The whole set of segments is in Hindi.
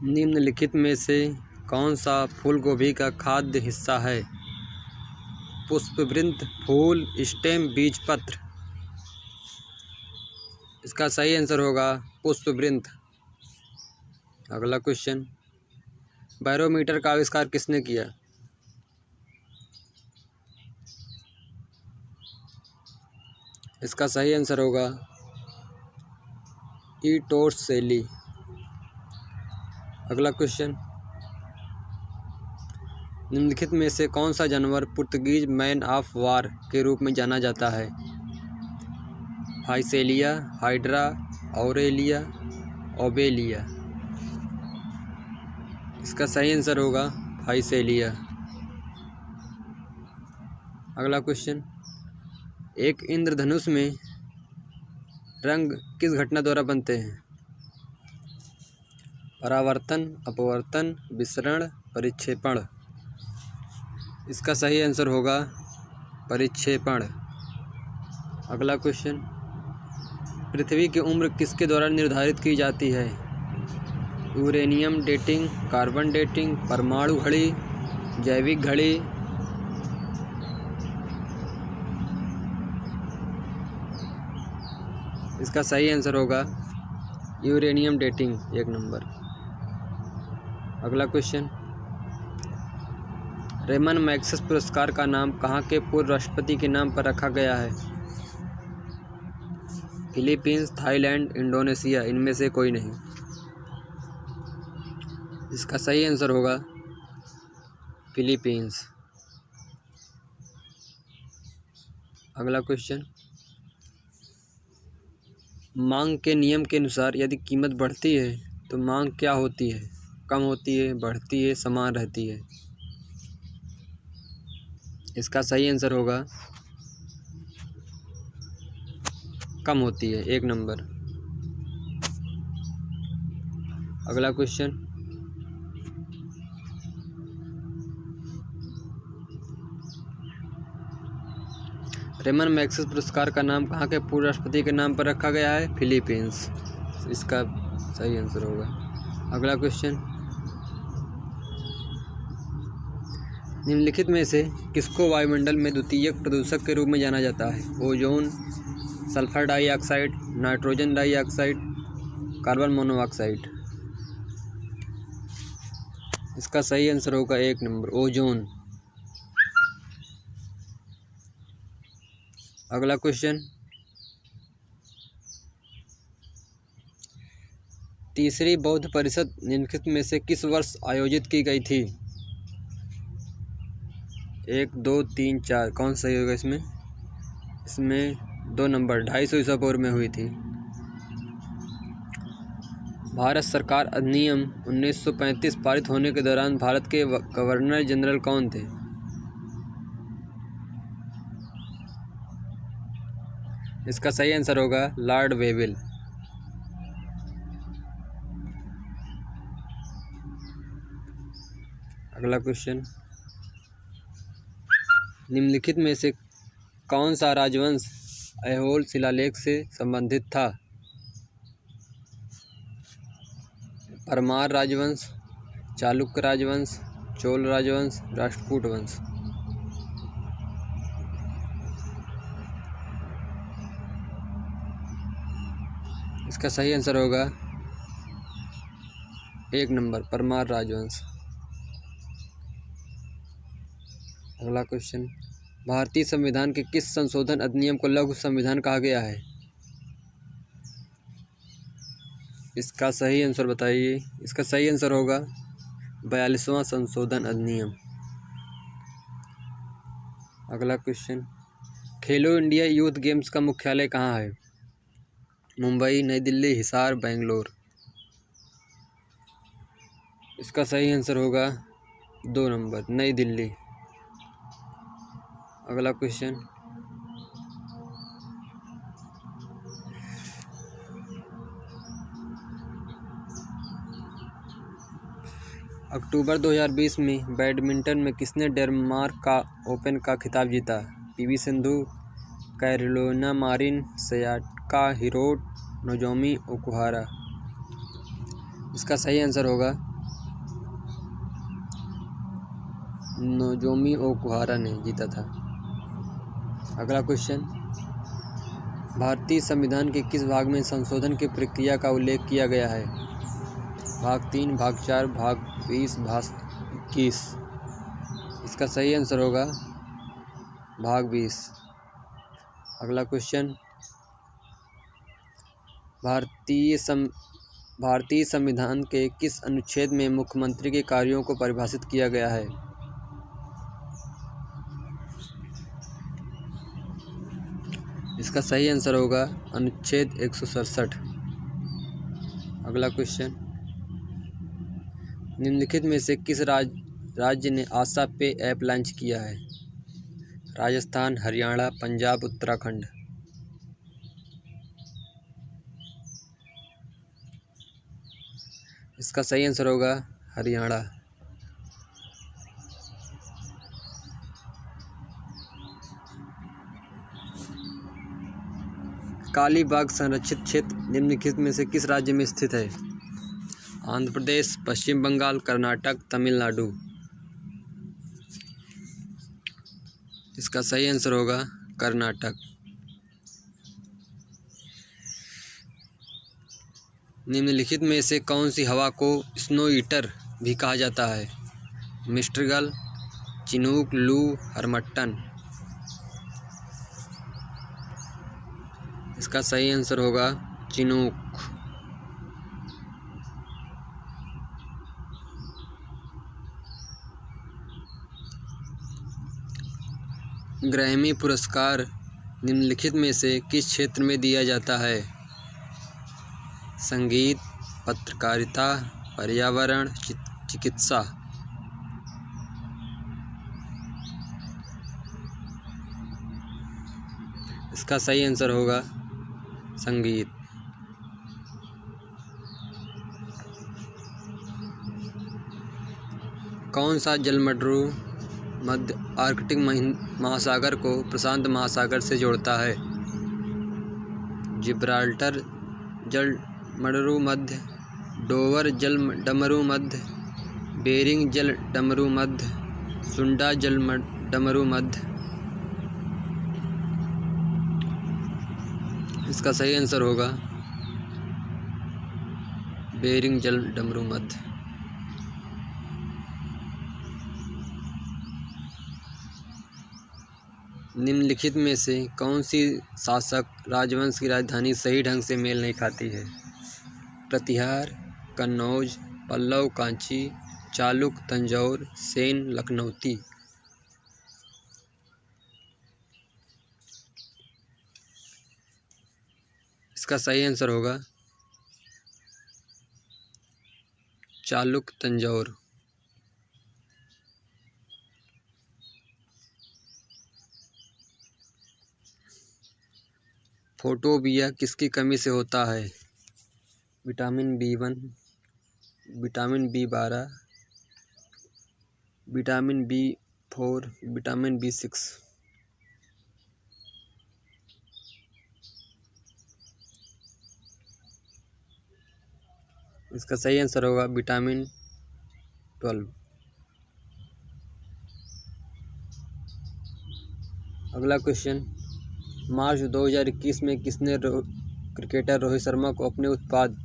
निम्नलिखित में से कौन सा फूल गोभी का खाद्य हिस्सा है? पुष्पवृंत, फूल, स्टेम, बीज, पत्र। इसका सही आंसर होगा पुष्पवृंत। अगला क्वेश्चन, बैरोमीटर का आविष्कार किसने किया? इसका सही आंसर होगा टोर्रिसेली। अगला क्वेश्चन, निम्नलिखित में से कौन सा जानवर पुर्तगीज मैन ऑफ वार के रूप में जाना जाता है? Physalia, hydra, Aurelia, Obelia. इसका सही आंसर होगा फाइसेलिया। अगला क्वेश्चन, एक इंद्रधनुष में रंग किस घटना द्वारा बनते हैं? परावर्तन, अपवर्तन, विसरण, परिक्षेपण। इसका सही आंसर होगा परिक्षेपण। अगला क्वेश्चन, पृथ्वी की उम्र किसके द्वारा निर्धारित की जाती है? यूरेनियम डेटिंग, कार्बन डेटिंग, परमाणु घड़ी, जैविक घड़ी। इसका सही आंसर होगा यूरेनियम डेटिंग, 1 नंबर। अगला क्वेश्चन, रेमन मैग्सेसे पुरस्कार का नाम कहाँ के पूर्व राष्ट्रपति के नाम पर रखा गया है? Philippines, Thailand, Indonesia. इनमें से कोई नहीं। इसका सही आंसर होगा फिलीपींस। अगला क्वेश्चन, मांग के नियम के अनुसार यदि कीमत बढ़ती है तो मांग क्या होती है? कम होती है, बढ़ती है, समान रहती है। इसका सही आंसर होगा कम होती है, 1 नंबर। अगला क्वेश्चन, रेमन मैग्सेसे पुरस्कार का नाम कहाँ के पूर्व राष्ट्रपति के नाम पर रखा गया है? फिलीपींस। इसका सही आंसर होगा। अगला क्वेश्चन, निम्नलिखित में से किसको वायुमंडल में द्वितीयक प्रदूषक के रूप में जाना जाता है? Ozone, sulphur dioxide, nitrogen dioxide, carbon monoxide. इसका सही आंसर होगा 1 नंबर, ओजोन। अगला क्वेश्चन, तीसरी बौद्ध परिषद निम्नलिखित में से किस वर्ष आयोजित की गई थी? 1, 2, 3, 4। कौन सही होगा इसमें? इसमें 2 नंबर, 250 ईसा पूर्व में हुई थी। भारत सरकार अधिनियम 1935 पारित होने के दौरान भारत के गवर्नर जनरल कौन थे? इसका सही आंसर होगा लॉर्ड वेवेल। अगला क्वेश्चन, निम्नलिखित में से कौन सा राजवंश ऐहोल शिलालेख से संबंधित था? परमार राजवंश, चालुक्य राजवंश, चोल राजवंश, राष्ट्रकूट वंश। इसका सही आंसर होगा 1 नंबर, परमार राजवंश। अगला क्वेश्चन, भारतीय संविधान के किस संशोधन अधिनियम को लघु संविधान कहा गया है? इसका सही आंसर बताइए। इसका सही आंसर होगा 42वां संशोधन अधिनियम। अगला क्वेश्चन, खेलो इंडिया यूथ गेम्स का मुख्यालय कहाँ है? मुंबई, नई दिल्ली, हिसार, बेंगलोर। इसका सही आंसर होगा 2 नंबर, नई दिल्ली। अगला क्वेश्चन, अक्टूबर 2020 में बैडमिंटन में किसने डेनमार्क का ओपन का खिताब जीता? PV Sindhu, Carolina Marin, Sayaka Hirota, Nozomi Okuhara. इसका सही आंसर होगा नोजोमी ओकुहारा ने जीता था। अगला क्वेश्चन, भारतीय संविधान के किस भाग में संशोधन की प्रक्रिया का उल्लेख किया गया है? भाग 3, भाग 4, भाग 20, भाग 21। इसका सही आंसर होगा भाग 20। अगला क्वेश्चन, भारतीय संविधान के किस अनुच्छेद में मुख्यमंत्री के कार्यों को परिभाषित किया गया है? इसका सही आंसर होगा अनुच्छेद 167। अगला क्वेश्चन, निम्नलिखित में से किस राज्य ने आशा पे ऐप लॉन्च किया है? राजस्थान, हरियाणा, पंजाब, उत्तराखंड। इसका सही आंसर होगा हरियाणा। कालीबाग संरक्षित क्षेत्र निम्नलिखित में से किस राज्य में स्थित है? आंध्र प्रदेश, पश्चिम बंगाल, कर्नाटक, तमिलनाडु। इसका सही आंसर होगा कर्नाटक। निम्नलिखित में से कौन सी हवा को स्नो ईटर भी कहा जाता है? मिस्ट्रिगल, चिनूक, लू, हरमट्टन। इसका सही आंसर होगा चिनूक। ग्रैमी पुरस्कार निम्नलिखित में से किस क्षेत्र में दिया जाता है? संगीत, पत्रकारिता, पर्यावरण, चिकित्सा। इसका सही आंसर होगा संगीत। कौन सा जलमंडल मध्य आर्कटिक महासागर को प्रशांत महासागर से जोड़ता है? जिब्राल्टर जलमंडल मध्य, डोवर जलमंडल मध्य, बेरिंग जलमंडल मध्य, सुंडा जलमंडल मध्य। इसका सही आंसर होगा बेरिंग जलमंडल मध्य। निम्नलिखित में से कौन सी शासक राजवंश की राजधानी सही ढंग से मेल नहीं खाती है? प्रतिहार, कन्नौज, पल्लव, कांची, चालुक, तंजौर, सेन, लखनौती। इसका सही आंसर होगा चालुक, तंजौर। फोटोबिया किसकी कमी से होता है? Vitamin B1, vitamin B12, vitamin B4, vitamin B6। इसका सही आंसर होगा विटामिन 12। अगला क्वेश्चन, मार्च 2021 में किसने क्रिकेटर रोहित शर्मा को अपने उत्पाद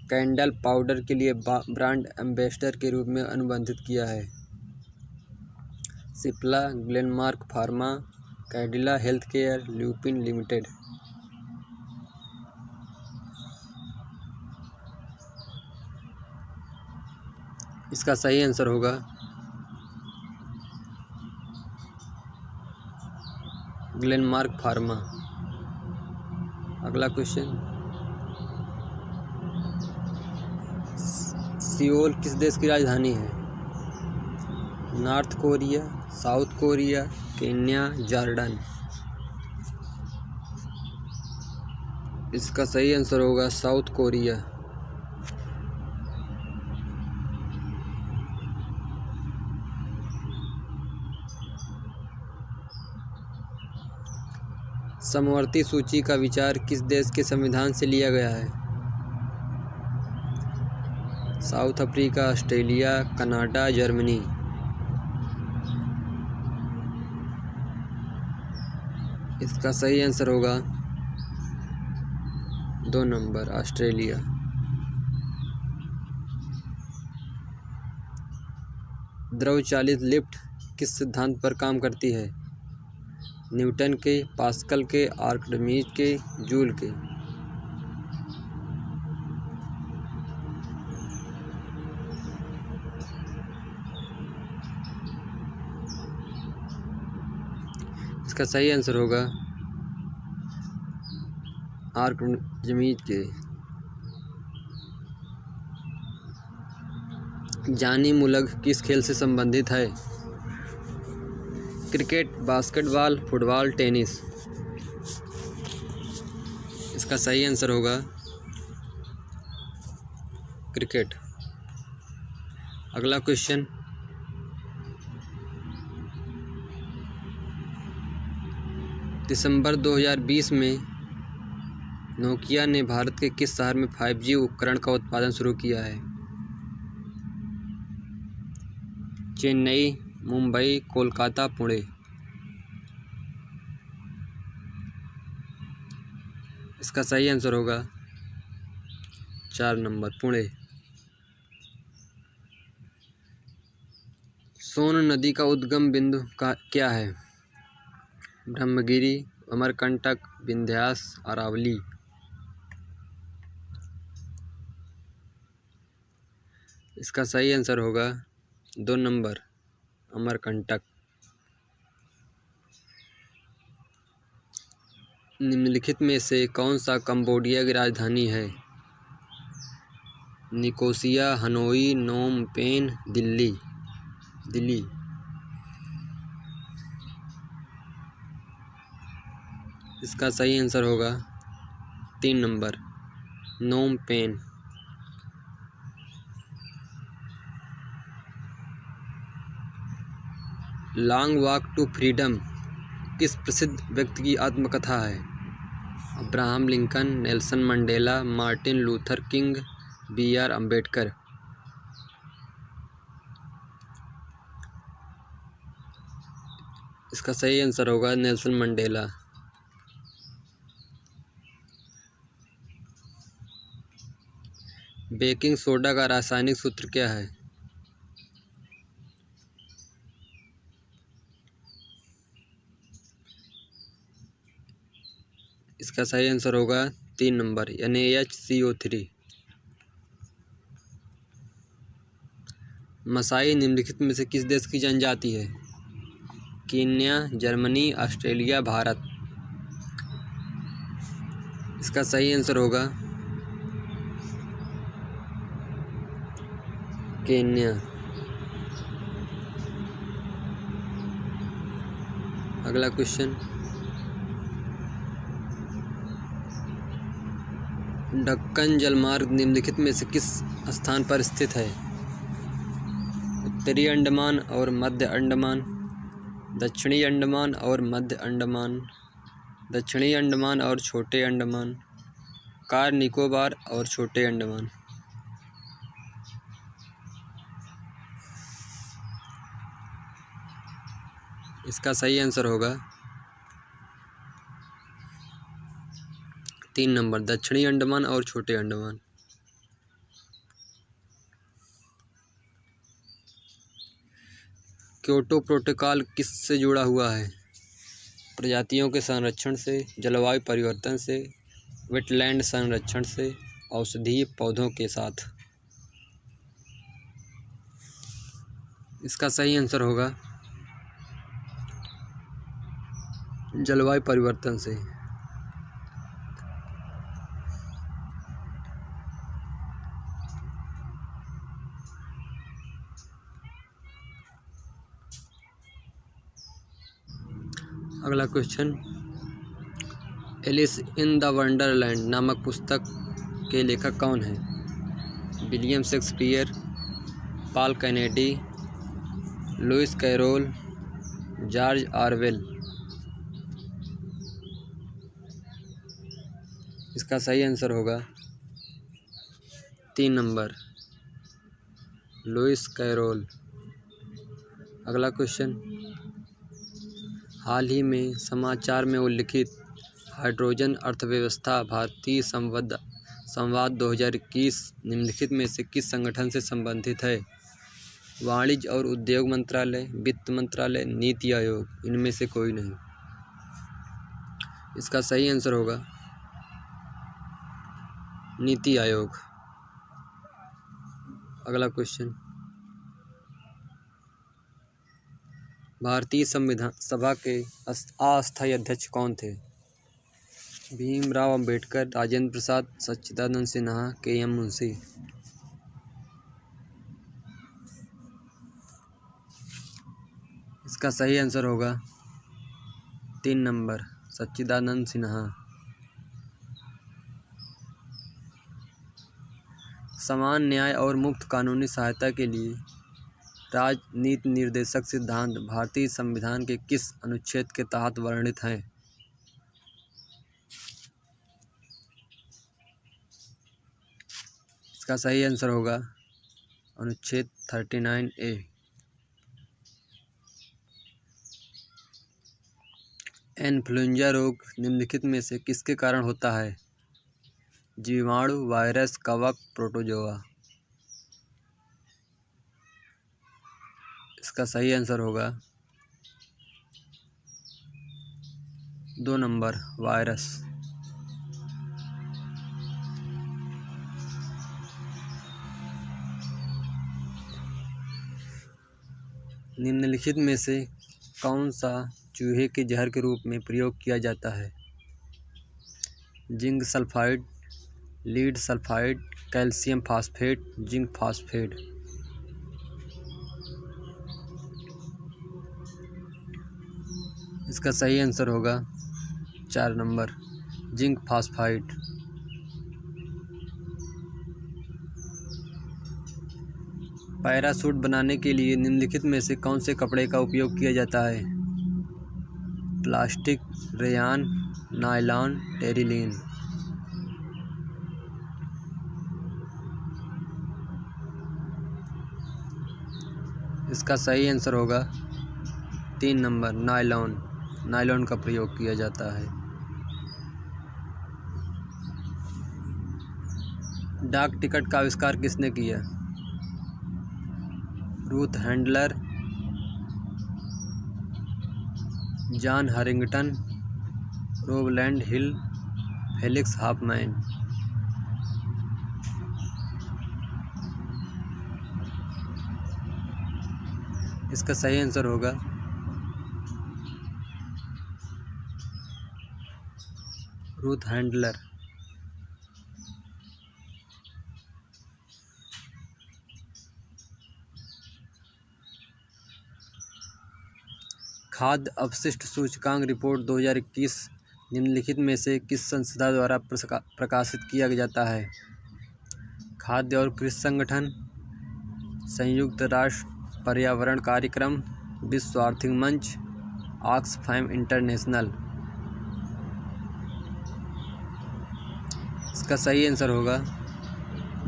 कैंडल पाउडर के लिए ब्रांड एम्बेसडर के रूप में अनुबंधित किया है? Cipla, Glenmark pharma, Cadila healthcare, lupin limited. इसका सही आंसर होगा ग्लेनमार्क फार्मा। अगला क्वेश्चन, सियोल किस देश की राजधानी है? North Korea, south Korea, Kenya, Jordan. इसका सही आंसर होगा साउथ कोरिया। समवर्ती सूची का विचार किस देश के संविधान से लिया गया है? South Africa, Australia, Canada, Germany. इसका सही आंसर होगा 2 नंबर ऑस्ट्रेलिया। द्रव चालित लिफ्ट किस सिद्धांत पर काम करती है? न्यूटन के, पास्कल के, आर्किमिडीज के, जूल के? इसका सही आंसर होगा आर्किमिडीज के। जानी मुलग किस खेल से संबंधित है? Cricket, basketball, football, tennis? इसका सही आंसर होगा क्रिकेट। अगला क्वेश्चन, दिसंबर 2020 में नोकिया ने भारत के किस शहर में 5G उपकरण का उत्पादन शुरू किया है? चेन्नई, मुंबई, कोलकाता, पुणे? इसका सही आंसर होगा 4 नंबर पुणे। सोन नदी का उद्गम बिंदु क्या है? ब्रह्मगिरी, अमरकंटक, विंध्यास, अरावली? इसका सही आंसर होगा 2 नंबर अमरकंटक। निम्नलिखित में से कौन सा कंबोडिया की राजधानी है? Nicosia, Hanoi, Phnom Penh, Delhi? इसका सही आंसर होगा 3 number Phnom Penh. Long walk to freedom किस प्रसिद्ध व्यक्ति की आत्मकथा है? Abraham Lincoln, Nelson Mandela, Martin Luther King, BR Ambedkar? इसका सही आंसर होगा नेल्सन मंडेला। बेकिंग सोडा का रासायनिक सूत्र क्या है? इसका सही आंसर होगा 3 नंबर NaHCO3। मसाई निम्नलिखित में से किस देश की जनजाति है? Kenya, Germany, Australia, Bharat? इसका सही आंसर होगा केन्या। अगला क्वेश्चन, दक्कन जलमार्ग निम्नलिखित में से किस स्थान पर स्थित है? उत्तरी अंडमान और मध्य अंडमान, दक्षिणी अंडमान और मध्य अंडमान, दक्षिणी अंडमान और छोटे अंडमान, कार निकोबार और छोटे अंडमान? इसका सही आंसर होगा 3 नंबर दक्षिणी अंडमान और छोटे अंडमान। क्योटो प्रोटोकॉल किससे जुड़ा हुआ है? प्रजातियों के संरक्षण से, जलवायु परिवर्तन से, वेटलैंड संरक्षण से, औषधीय पौधों के साथ? इसका सही आंसर होगा जलवायु परिवर्तन से। अगला question, Alice in the Wonderland नामक पुस्तक के लेखक कौन हैं? William Shakespeare, Paul Kennedy, Lewis Carroll, George Orwell? इसका सही आंसर होगा 3 नंबर लुइस कैरोल। अगला क्वेश्चन, हाल ही में समाचार में उल्लिखित हाइड्रोजन अर्थव्यवस्था भारतीय संवाद 2021 निम्नलिखित में से किस संगठन से संबंधित है? वाणिज्य और उद्योग मंत्रालय, वित्त मंत्रालय, नीति आयोग, इनमें से कोई नहीं। इसका सही आंसर होगा नीति आयोग। अगला क्वेश्चन, भारतीय संविधान सभा के अस्थायी अध्यक्ष कौन थे? भीमराव अंबेडकर, राजेंद्र प्रसाद, सच्चिदानंद सिन्हा, के.एम. मुंशी। इसका सही आंसर होगा 3 नंबर, सच्चिदानंद सिन्हा। समान न्याय और मुफ्त कानूनी सहायता के लिए राजनीति निर्देशक सिद्धांत भारतीय संविधान के किस अनुच्छेद के तहत वर्णित हैं? इसका सही आंसर होगा अनुच्छेद 39A। इन्फ्लुएंजा रोग निम्नलिखित में से किसके कारण होता है? जीवाणु, वायरस, कवक, प्रोटोजोआ। इसका सही आंसर होगा 2 नंबर, वायरस। निम्नलिखित में से कौन सा चूहे के जहर के रूप में प्रयोग किया जाता है? Zinc sulphide, lead sulphide, calcium phosphate, zinc phosphate. इसका सही आंसर होगा 4 नंबर, जिंक फास्फाइड। पैराशूट बनाने के लिए निम्नलिखित में से कौन से कपड़े का उपयोग किया जाता है? Plastic, rayon, nylon, terylene. इसका सही आंसर होगा 3 नंबर, नायलॉन। नायलॉन का प्रयोग किया जाता है। डाक टिकट का आविष्कार किसने किया? रूथ हैंडलर, जॉन हैरिंगटन, रोवलैंड हिल, फेलिक्स हॉफमैन। इसका सही आंसर होगा रूथ हैंडलर। खाद्य अपशिष्ट सूचकांक रिपोर्ट 2021 निम्नलिखित में से किस संस्था द्वारा प्रकाशित किया जाता है? खाद्य और कृषि संगठन, संयुक्त राष्ट्र पर्यावरण कार्यक्रम, विश्व आर्थिक मंच, ऑक्सफैम इंटरनेशनल। इसका सही आंसर होगा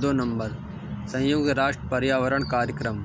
2 नंबर, संयुक्त राष्ट्र पर्यावरण कार्यक्रम।